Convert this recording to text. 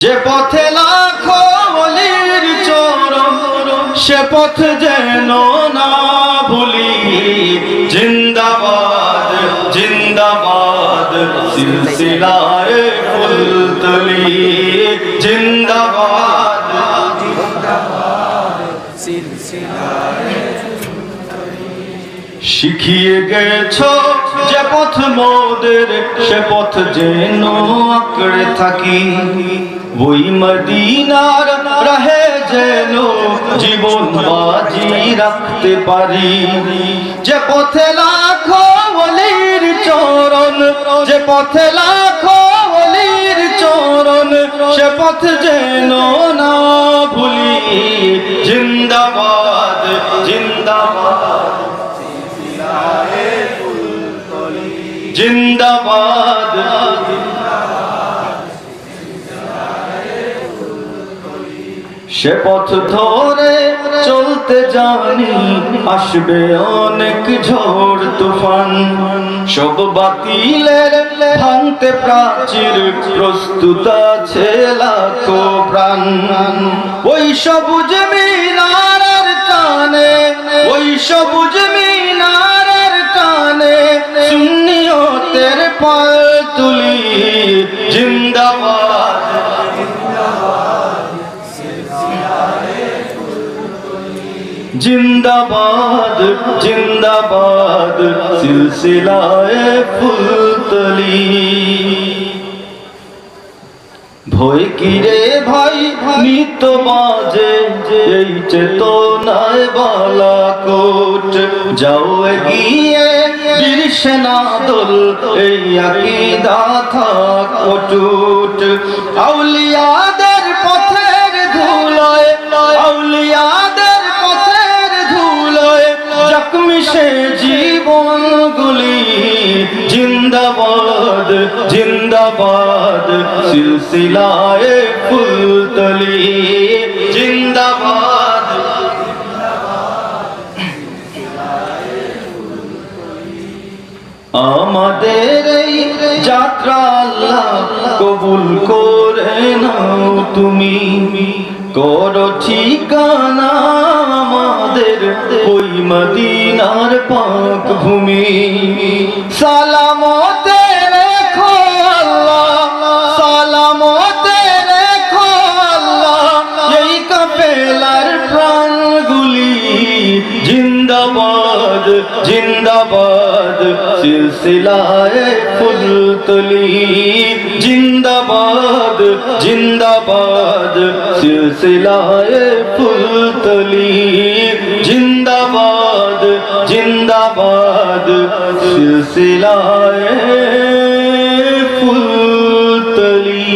যে পথে লাখো ওলির চরণ, সে পথ যেন না ভুলি। জিন্দাবাদ জিন্দাবাদ সিলসিলায়ে ফুলতলি, জিন্দাবাদ জিন্দাবাদ সিলসিলায়ে ফুলতলি। শিখিয়ে গেছো যে পথ মোদের, সে পথ যেন আঁকড়ে থাকি। ওই মদিনার রাহে যেন জীবন বাজি রাখতে পারি। যে পথে লাখো ওলির চরণ, যে পথে লাখো ওলির চরণ, সে পথ যেন না ভুলি। জিন্দাবাদ জিন্দাবাদ জিন্দাবাদ। সে পথ ধরে চলতে জানি, আসবে অনেক ঝড় তুফান। সব বাতিলের ভাঙতে প্রাচীর, প্রস্তুত আছে লাখো প্রাণ। ওই সবুজ মিনারের টানে, ওই সবুজ মিনারের টানে সুন্নিয়তের পাল তুলি। জিন্দাবাদ জিন্দাবাদ জিন্দাবাদ সিলসিলায়ে ফুলতলি। ভয় কিরে ভাই নিত বাজে, এই চেতনায় বালাকোট। যাও এগিয়ে বীর সেনা দল, এই আকীদা থাক অটুট। আউলিয়াদের পথের ধুলোয়, আউলিয়াদের পথের ধুলোয় জখমি সে জীবনগুলি। জিন্দাবাদ জিন্দাবাদ সিলসিলায়ে ফুলতলি, জিন্দাবাদ। আমাদের এই যাত্রা আল্লাহ কবুল করে নাও তুমি। করো ঠিকানা আমাদের ওই মদিনার পাক ভূমি। সালামতে রেখো আল্লাহ, সালামতে রেখো আল্লাহ এই কাফেলার প্রাণগুলি। জিন্দাবাদ জিন্দাবাদ সিলসিলায়ে ফুলতলি, জিন্দাবাদ জিন্দাবাদ সিলসিলায়ে ফুলতলি, জিন্দাবাদ জিন্দাবাদ সিলসিলায়ে ফুলতলি।